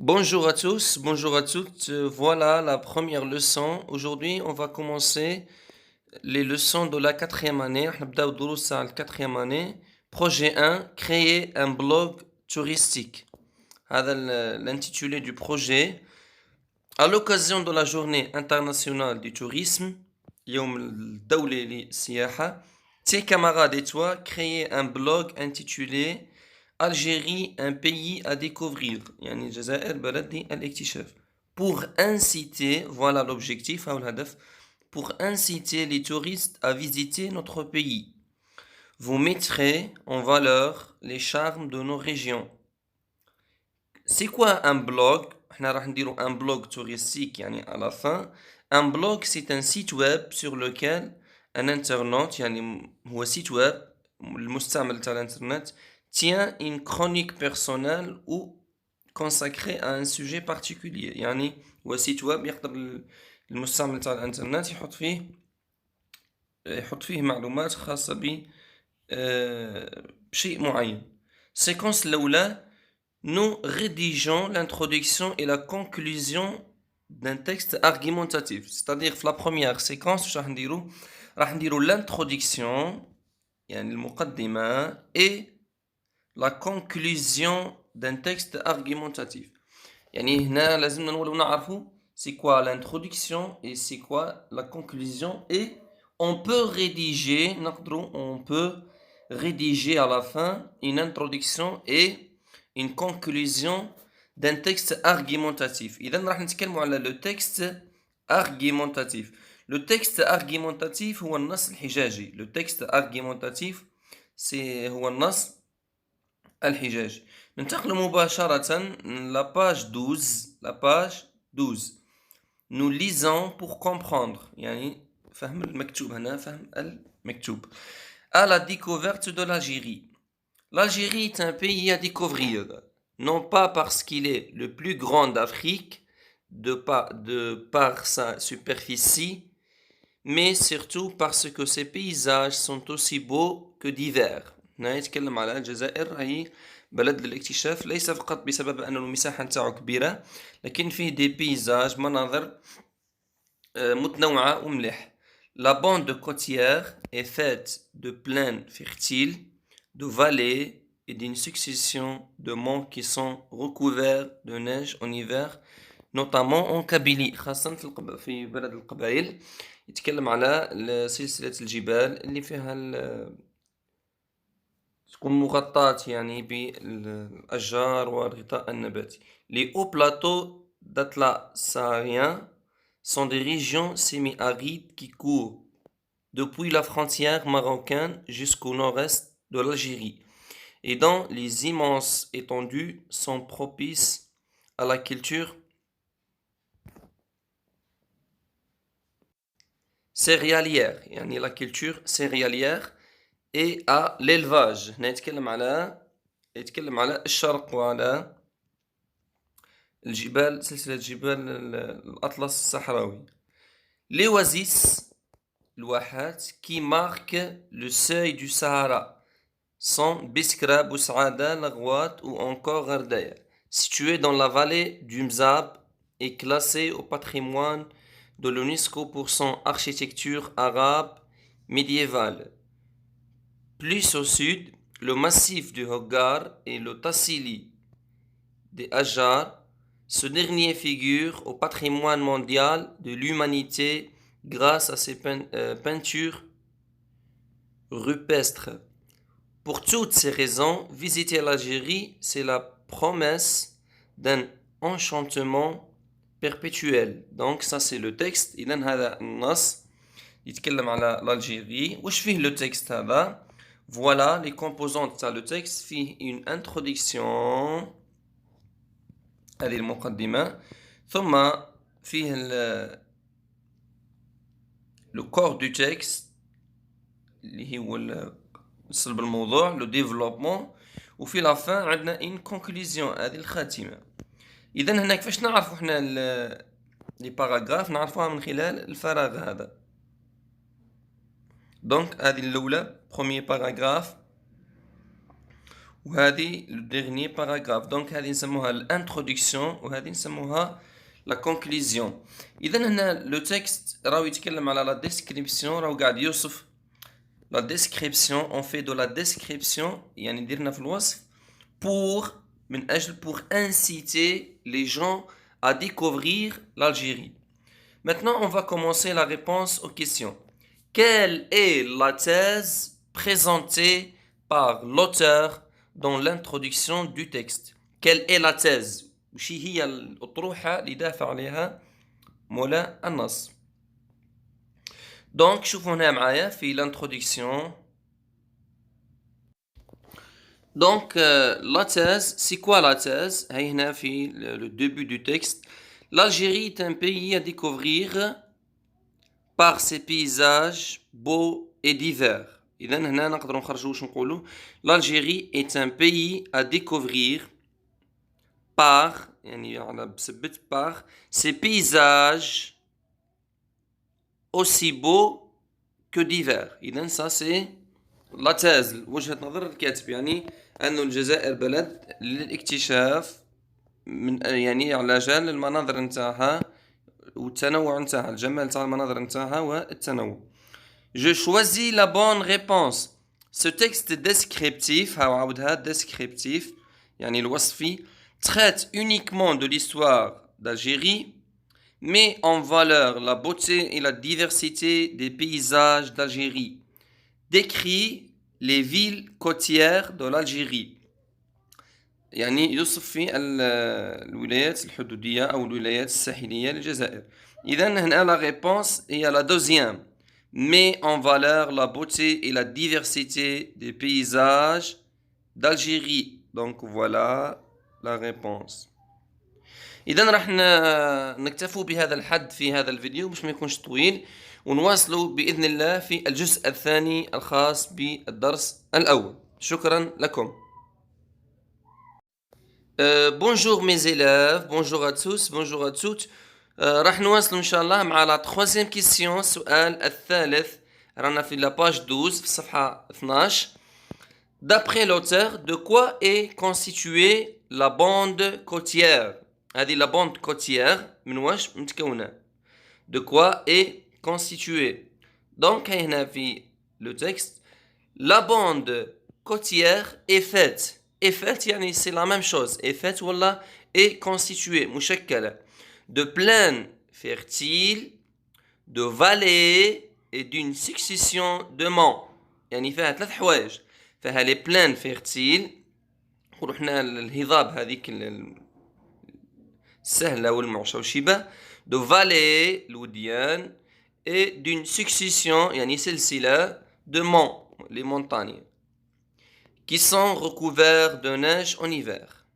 Bonjour à tous, bonjour à toutes. Voilà la première leçon. Aujourd'hui, on va commencer les leçons de la quatrième année. نبداو الدروس تاع الquatrième année. Projet 1, créer un blog touristique. هذا l'intitulé du projet. À l'occasion de la journée internationale du tourisme, يوم الدولي للسياحة, tes camarades et toi créez un blog intitulé Algérie, un pays à découvrir. يعني الجزائر بلد الاكتشاف. Pour inciter, voilà l'objectif, أو الهدف, pour inciter les touristes à visiter notre pays. Vous mettrez en valeur les charmes de nos régions. C'est quoi un blog? احنا راح نديرو un blog touristique يعني à la fin. Un blog c'est un site web sur lequel un internaute يعني هو site web المستعمل تاع الانترنت tient une chronique personnelle ou consacrée à un sujet particulier. يعني هو site web يقدر المستعمل تاع الانترنت يحط فيه معلومات خاصة بشيء معين. séquence الأولى nous rédigeons l'introduction et la conclusion d'un texte argumentatif. C'est-à-dire في la première séquence راح نديرو l'introduction يعني المقدمة et la conclusion d'un texte argumentatif. يعني هنا لازمنا نولو نعرفو c'est quoi l'introduction et c'est quoi la conclusion et on peut rédiger à la fin une introduction et une conclusion d'un texte argumentatif. إذا راح نتكلموا على le texte argumentatif. Le texte argumentatif هو النص الحجاجي. Le texte argumentatif هو النص الحجاجي. ننتقل مباشرة la page 12. La page 12. Nous lisons pour comprendre. يعني فهم المكتوب هنا فهم المكتوب. À la découverte de l'Algérie. L'Algérie est un pays à découvrir, non pas parce qu'il est le plus grand d'Afrique, de par sa superficie, mais surtout parce que ses paysages sont aussi beaux que divers. نتكلم على الجزائر هي بلد للاكتشاف ليس فقط بسبب أن المساحة نتاعو كبيرة لكن فيه دي بيزاج مناظر متنوعة ومليح. La bande côtière est faite de plaines fertiles, de vallées et d'une succession de monts qui sont recouverts de neige en hiver, notamment en Kabylie. خاصة في بلد القبائل يتكلم على سلسلة الجبال اللي فيها تكون مغطاة يعني بالأشجار والغطاء النباتي. Les hauts plateaux d'Atlas saharien sont des régions semi-arides qui courent depuis la frontière marocaine jusqu'au nord-est de l'Algérie et dont les immenses étendues sont propices à la culture céréalière, يعني la culture céréalière et à l'élevage. نتكلم على الشرق وعلى الجبال سلسلة جبال الأطلس الصحراوي. Les oasis, الواحات qui marquent le seuil du Sahara sont Biskra, Boussaada, Lagouat ou encore Gardaya. Situé dans la vallée du Mzab et classé au patrimoine de l'UNESCO pour son architecture arabe médiévale. Plus au sud, le massif du Hoggar et le Tassili des Hajar. Ce dernier figure au patrimoine mondial de l'humanité grâce à ses peintures rupestres. Pour toutes ces raisons, visiter l'Algérie, c'est la promesse d'un enchantement perpétuel. Donc ça c'est le texte. إذا هذا النص يتكلم على l'Algérie. وش فيه le texte هذا؟ Voilà les composantes de le texte. فيه une introduction. هذه المقدمة. ثم فيه le corps du texte اللي هو صلب الموضوع لو ديفلوبمون وفي لا فان عندنا ان كونكلوزيون هذه الخاتمه. اذا هنا كيفاش نعرفوا حنا لي باراغراف نعرفوها من خلال الفراغ هذا. دونك هذه الاولى بروميير باراغراف وهذه le dernier paragraphe. Donc هذه نسموها الانترودكسيون وهذه نسموها la conclusion. إذا هنا le texte راهو يتكلم على la description، راهو قاعد يوصف la description. On fait de la description يعني نديرنا في الوصف pour من أجل pour inciter les gens à découvrir l'Algérie. Maintenant, on va commencer la réponse aux questions. Quelle est la thèse présentée par l'auteur dans l'introduction du texte? Quelle est la thèse؟ وش هي الأطروحة اللي دافع عليها مولا النص؟ Donc, شوفوا هنا معايا في l'introduction. Donc, la thèse, c'est quoi la thèse? هي هنا في le début du texte. L'Algérie est un pays à découvrir par ses paysages beaux et divers. إذا هنا نقدروا نخرجوا واش نقولوا. L'Algérie est un pays à découvrir par يعني على بسبت par ses paysages aussi beaux que divers. إذا ça c'est la thèse، وجهة نظر الكاتب، يعني أن الجزائر بلد للاكتشاف من يعني على جال المناظر نتاعها والتنوع نتاعها، الجمال نتاع المناظر نتاعها والتنوع. Je choisis la bonne réponse. Ce texte descriptif هاو descriptif يعني الوصفي traite uniquement de l'histoire d'Algérie, met en valeur la beauté et la diversité des paysages d'Algérie, décrit les villes côtières de l'Algérie. يعني يوصف في الولايات الحدودية أو الولايات الساحلية للجزائر. إذا هنا la réponse هي la deuxième. Met en valeur la beauté et la diversité des paysages d'Algérie. Donc voilà la réponse. إذا راح نكتفوا بهذا الحد في هذا الفيديو باش ما يكونش طويل، ونواصلوا بإذن الله في الجزء الثاني الخاص بالدرس الأول. شكرا لكم. Bonjour mes élèves, bonjour à tous, bonjour à toutes. راح نواصلوا إن شاء الله مع la troisième question. السؤال الثالث رانا في la page 12 في الصفحة 12. D'après l'auteur, de quoi est constituée la bande côtière? هذه la bande côtière من واش متكونة؟ De quoi est constituée? Donc هنا في le texte, la bande côtière est faite. Est faite يعني c'est la même chose. Est faite ولا est constituée مشكلة de plaines fertiles, de vallées et d'une succession de monts. يعني فيها ثلاث حوايج. فيها les plaines fertiles، ورحنا الهضاب هذيك السهلة والمعشوشبة، de vallées الوديان، et d'une succession يعني سلسلة de monts les montagnes qui sont recouverts de neige en hiver.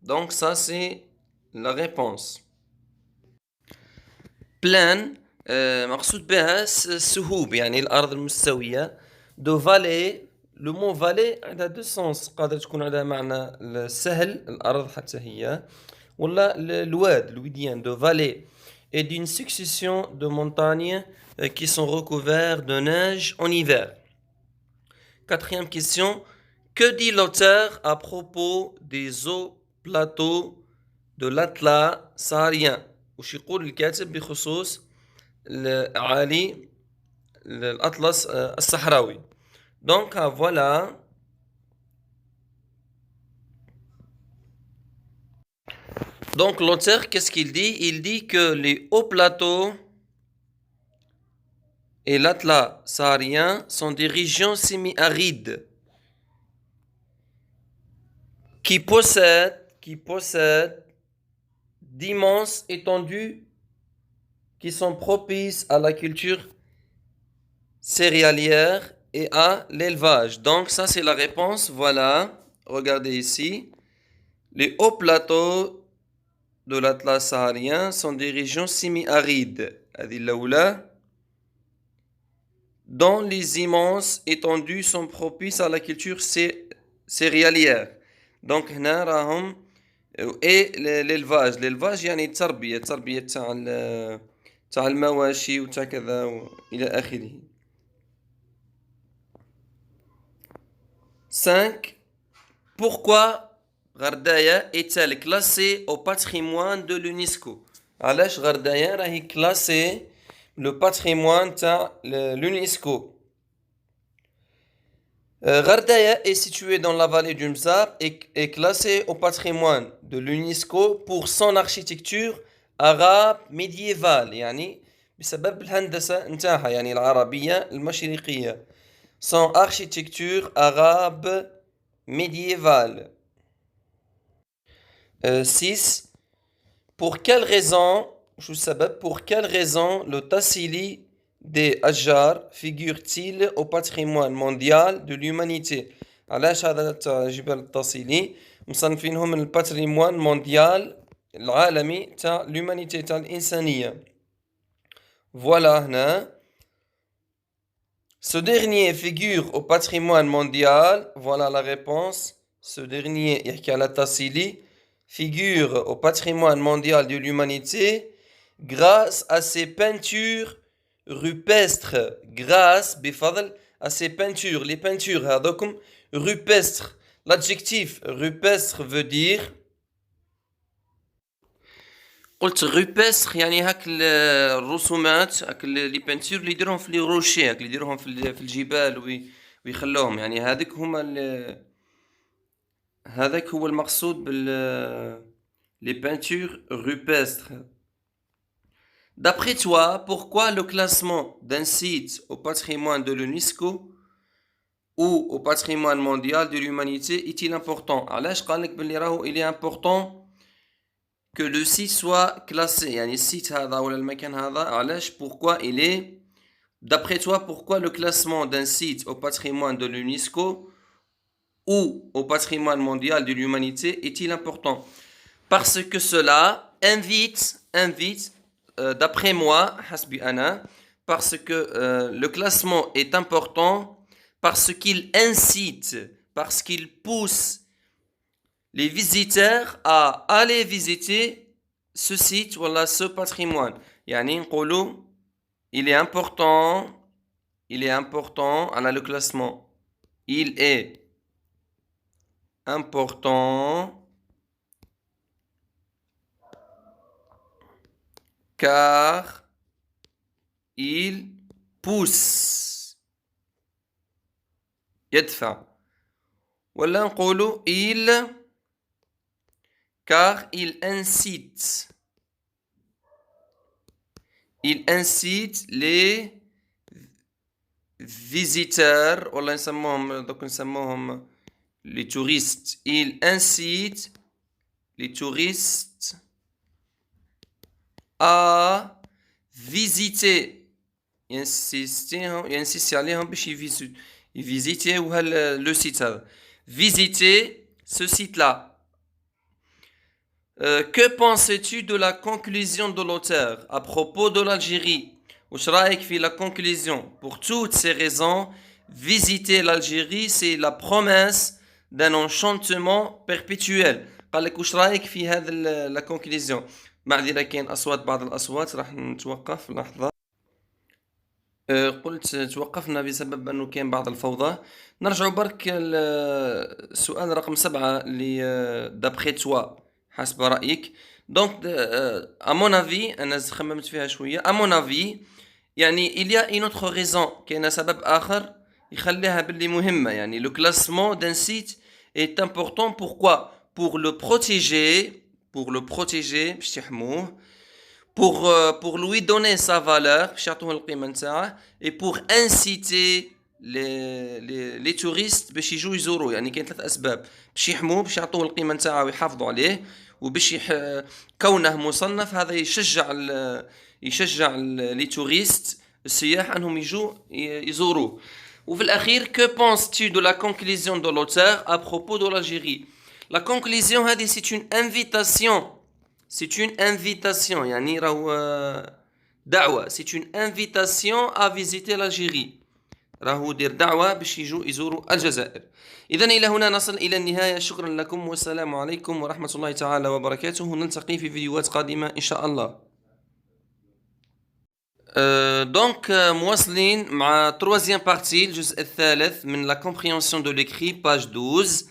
Donc ça c'est la réponse. بلان مقصود بها السهوب يعني الأرض المستوية. دو فالي، لو مو فالي عندها دو سونس، قادر تكون عندها معنى السهل الأرض حتى هي، ولا الواد الوديان. دو فالي et d'une succession de montagnes qui sont recouverts de neige en hiver. Quatrième question. Que dit l'auteur à propos des hauts plateaux de l'Atlas saharien؟ وش يقول الكاتب بخصوص عالي الأطلس الصحراوي؟ Donc voilà. Donc l'auteur, qu'est-ce qu'il dit? Il dit que les hauts plateaux et l'Atlas saharien sont des régions semi-arides qui possèdent d'immenses étendues qui sont propices à la culture céréalière et à l'élevage. Donc ça c'est la réponse. Voilà, regardez ici. Les hauts plateaux de l'Atlas saharien sont des régions semi-arides dont les immenses étendues sont propices à la culture céréalière. Donc هنا راهم et l'élevage. L'élevage يعني التربية تاع المواشي وتاع كذا إلى آخره. 5. Pourquoi Ghardaya est-elle classée au patrimoine de l'UNESCO? علاش غردايا راهي classée le patrimoine تاع l'UNESCO. Ghardaya est située dans la vallée du Mzab et est classée au patrimoine de l'UNESCO pour son architecture arabe médiévale يعني بسبب الهندسة نتاعها يعني العربية المشرقية. Son architecture arabe médiévale. 6. Pour quelle raison, pour quelle raison le tassili des Ajjar figure-t-il au patrimoine mondial de l'humanité? علاش هذا جبال التاسيلي مصنفينهم من الباتريمون مونديال العالمي تاع l'humanité تاع الإنسانية. Voilà هنا. Ce dernier figure au patrimoine mondial. Voilà la réponse. Ce dernier يحكي على التاسيلي figure au patrimoine mondial de l'humanité grâce à ses peintures rupestres. Grâce بفضل à ses peintures. Les peintures هذوكم rupestres. L'adjectif rupestre veut dire قلت rupestre يعني هاك الرسومات هاك لي بانتور اللي يديروهم في لي روشي هاك اللي يديروهم في الجبال ويخلوهم يعني هذيك هما هذاك هو المقصود les peintures rupestres. D'après toi, pourquoi le classement d'un site au patrimoine de l'UNESCO ou au patrimoine mondial de l'humanité est-il important? علاش قال لك باللي راهو il est important que le site soit classé يعني السيت هذا ولا المكان هذا علاش pourquoi il est d'après toi pourquoi le classement d'un site au patrimoine de l'UNESCO ou au patrimoine mondial de l'humanité est-il important? Parce que cela invite d'après moi حسبي أنا parce que le classement est important parce qu'il incite parce qu'il pousse les visiteurs à aller visiter ce site ou ce patrimoine. يعني نقولوا il est important على le classement. Il est important car il pousse يدفع ولا نقولوا car il incite les visiteurs ولا نسموهم les touristes. Il incite les touristes à visiter. ينسيستي عليهم باش يفيزيتيو le site هذا. Visiter ce site-là. Que penses-tu de la conclusion de l'auteur à propos de l'Algérie? وش رايك في la conclusion? Pour toutes ces raisons, visiter l'Algérie, c'est la promesse d'un enchantement perpétuel. قال لك وش رايك في هذا la conclusion؟ معذرة كاين بعض الأصوات راح نتوقف لحظة. قلت توقفنا بسبب أنه كان بعض الفوضى. نرجع برك السؤال رقم 7 اللي d'après toi حسب رأيك. Donc à mon avis أنا خممت فيها شوية. À mon avis يعني il y a une autre raison كاين سبب آخر يخليها باللي مهمة يعني le classement d'un site est important. Pourquoi? Pour le protéger باش تحموه pour lui donner sa valeur باش يعطوه القيمة نتاعه et pour inciter les touristes باش يجوا يزوروه. يعني كاين 3 أسباب باش يحموه باش يعطوه القيمة نتاعه ويحافظوا عليه وباش كونه مصنف هذا يشجع لي توريست السياح انهم يجوا يزوروه. وفي الاخير que penses-tu de la conclusion de l'auteur à propos de l'Algérie? La conclusion هذه c'est une invitation يعني راهو دعوة. c'est une invitation à visiter l'Algérie. راهو دير دعوة باش يجوا يزوروا الجزائر. إذا إلى هنا نصل إلى النهاية. شكرا لكم والسلام عليكم ورحمة الله تعالى وبركاته. نلتقي في فيديوهات قادمة إن شاء الله. دونك مواصلين مع troisième partie الجزء الثالث من la compréhension de l'écrit page 12.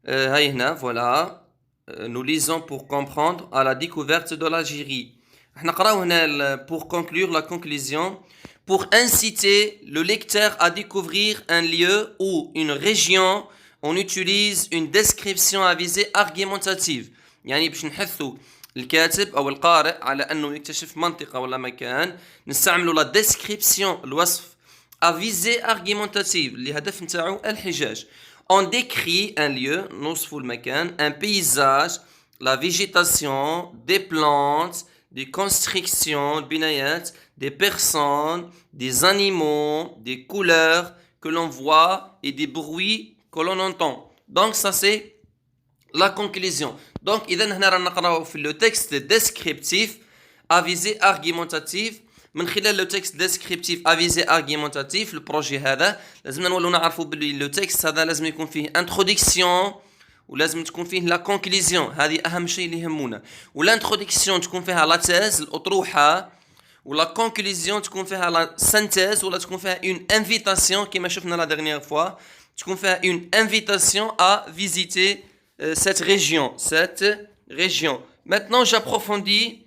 هاي هنا voilà. Nous lisons pour comprendre à la découverte de l'Algérie. احنا نقراو هنا pour conclure la conclusion, pour inciter le lecteur à découvrir un lieu ou une région, on utilise une description à visée argumentative. يعني باش نحثوا الكاتب او القارئ على انه يكتشف منطقة ولا مكان نستعملوا لا description الوصف à visée argumentative اللي هدف نتاعو الحجاج. On décrit un lieu, نوصف المكان, un paysage, la végétation, des plantes, des constructions, البنايات, des personnes, des animaux, des couleurs que l'on voit et des bruits que l'on entend. Donc ça c'est la conclusion. Donc إذا هنا رانا نقراو في le texte descriptif à visée argumentative. من خلال لو تكست ديسكريبتيف افيزي ارغيومونتاتيف البروجي هذا لازمنا نولوا نعرفوا باللي لو تكست هذا لازم يكون فيه انتروداكسيون ولازم تكون فيه لا كونكليزيون، هذه اهم شيء اللي يهمنا. والانتروداكسيون تكون فيها لا تيز الاطروحه، ولا كونكليزيون تكون فيها لا سانتيز، ولا تكون فيها اون انفيتاسيون كما شفنا لا ديرنيير فوا، تكون فيها اون انفيتاسيون ا فيزيتي cette région. Maintenant j'approfondis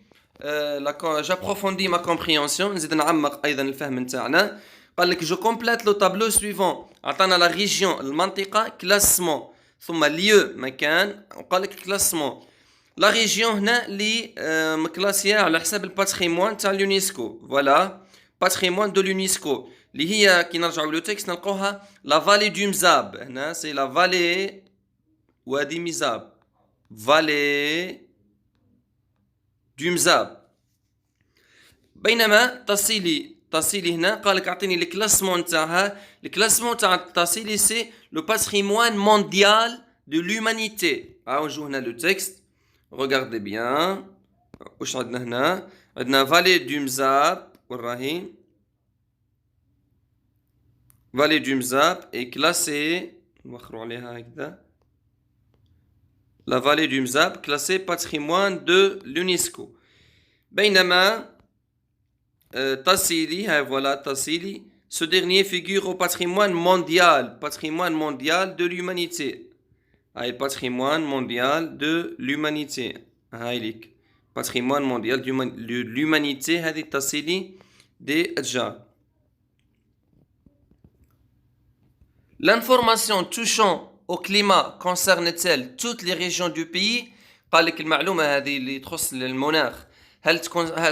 j'approfondis ma compréhension. نزيد نعمق ايضا الفهم نتاعنا. قال لك جو كومبليت لو تابلو سويفون، عطانا لا ريجيون المنطقه كلاسمون، ثم ليو مكان، وقال لك كلاسمون لا ريجيون هنا اللي مكلاسيه على حساب الباتريمون تاع اليونسكو. فوالا باتريمون دو اليونسكو اللي هي كي نرجعوا لو تكست نلقوها لا فالي دو مزاب. هنا سي لا فالي وادي مزاب، فالي دو مزاب. بينما تصيلي هنا قال لك اعطيني الكلاسمون تاعها. الكلاسمون تاع تصيلي سي لو باتريمون مونديال دو لومانيتي. نجو هنا لو تكست، ريغاردي بيان واش عندنا هنا. عندنا فالي دو مزاب وراهي فالي دو مزاب اي كلاسي، نوخروا عليها هكذا، la vallée du Mzab classée patrimoine de l'UNESCO. بينما Tassili, voilà Tassili, ce dernier figure au patrimoine mondial de l'humanité. Patrimoine mondial de l'humanité. Patrimoine mondial de l'humanité, هذه Tassili des Adja. L'information touchant au climat concerne-t-elle toutes les régions du pays؟ قال لك المعلومة هذه اللي تخص المناخ هل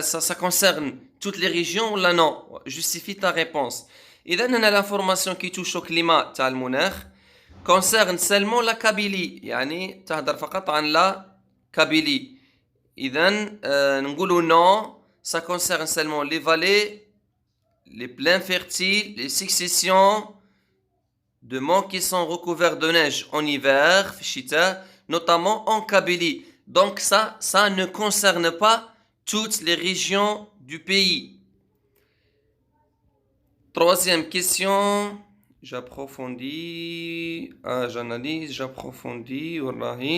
ça concerne toutes les régions ولا non؟ Justifie ta réponse. إذا هنا l'information qui touche au climat تاع المناخ concerne seulement la Kabylie، يعني تهدر فقط عن لا كابيلي. إذا نقولوا non، ça concerne seulement les vallées, les plains fertiles, les successions de monts qui sont recouverts de neige en hiver, notamment en Kabylie. Donc ça ne concerne pas toutes les régions du pays. Troisième question, j'approfondis, j'analyse, j'approfondis, wallahi.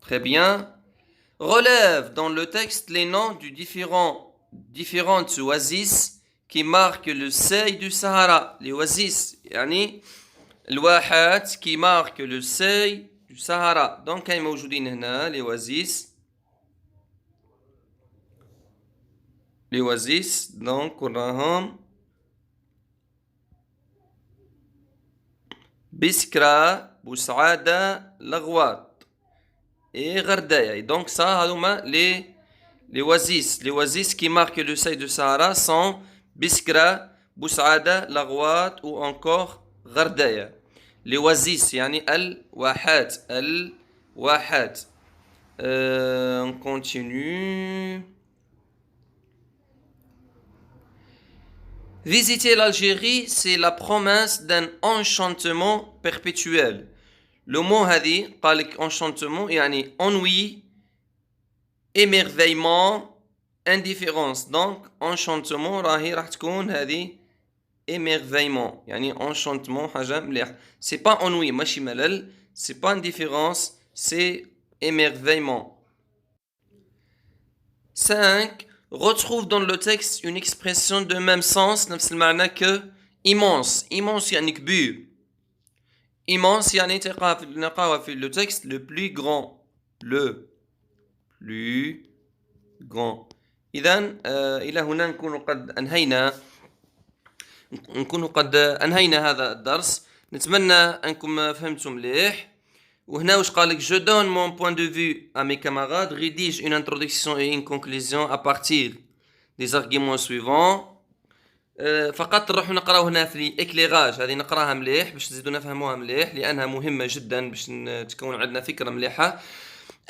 Très bien. Relève dans le texte les noms du différentes oasis qui marque le seuil du Sahara. Les oasis, يعني الواحات qui marque le seuil du Sahara. Donc كاين موجودين هنا les oasis donc وراهم بسكرة، بوسعادة، لغواط et غردايا. Donc ça هذوما les oasis qui marquent le seuil du Sahara sont بسكرة، بوسعادة، لغوات ou encore غردايا. Les oasis يعني الواحات. On continue. Visiter l'Algérie, c'est la promesse d'un enchantement perpétuel. Le mot هذه قال لك enchantement يعني ennui، émerveillement، indifférence. Donc enchantement راح تكون هذه émerveillement، يعني enchantement حاجة مليح. C'est pas ennui ماشي ملل، c'est pas indifférence، c'est émerveillement. 5. Retrouve dans le texte une expression de même sens نفس المعنى que immense. Immense يعني كبير. immense يعني نلقاوها في le texte le plus grand. Le plus grand. إذا إلى هنا نكون قد أنهينا هذا الدرس. نتمنى أنكم فهمتم مليح. وهنا واش قالك je donne mon point de vue à mes camarades, rédige une introduction et une conclusion à partir des arguments suivants. فقط نروحو نقراو هنا في éclairage، هذه نقراها مليح باش نزيدو نفهموها مليح لأنها مهمة جدا باش تكون عندنا فكرة مليحة.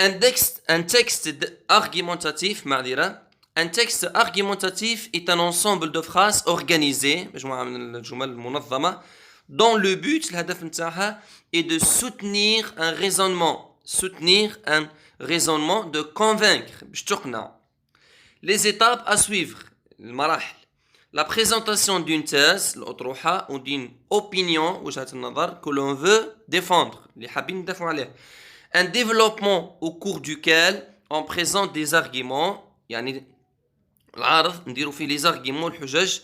Un texte argumentatif معذرة. Un texte argumentatif est un ensemble de phrases organisées مجموعة من الجمل المنظمة dont le but الهدف نتاعها est de soutenir un raisonnement de convaincre باش تقنع. Les étapes à suivre المراحل. La présentation d'une thèse الأطروحة ou d'une opinion وجهة النظر que l'on veut défendre اللي حابين ندافعوا عليه. Un développement au cours duquel on présente des arguments يعني العرض نديرو فيه les arguments الحجج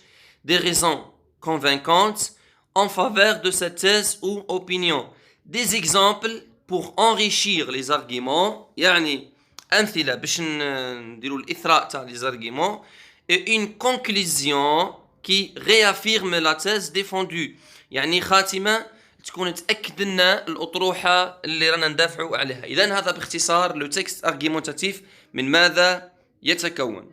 des raisons convaincantes en faveur de cette thèse ou opinion. Des exemples pour enrichir les arguments يعني أمثلة باش نديرو الإثراء تاع les arguments et une conclusion qui réaffirme la thèse défendue يعني خاتمة تكون تأكد لنا الأطروحة اللي رانا ندافعوا عليها. إذن هذا باختصار لو تكست أرغيمونتاتيف من ماذا يتكون.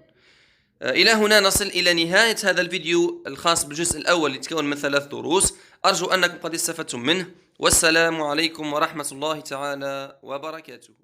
إلى هنا نصل إلى نهاية هذا الفيديو الخاص بالجزء الأول اللي يتكون من 3 دروس. أرجو أنكم قد استفدتم منه، والسلام عليكم ورحمة الله تعالى وبركاته.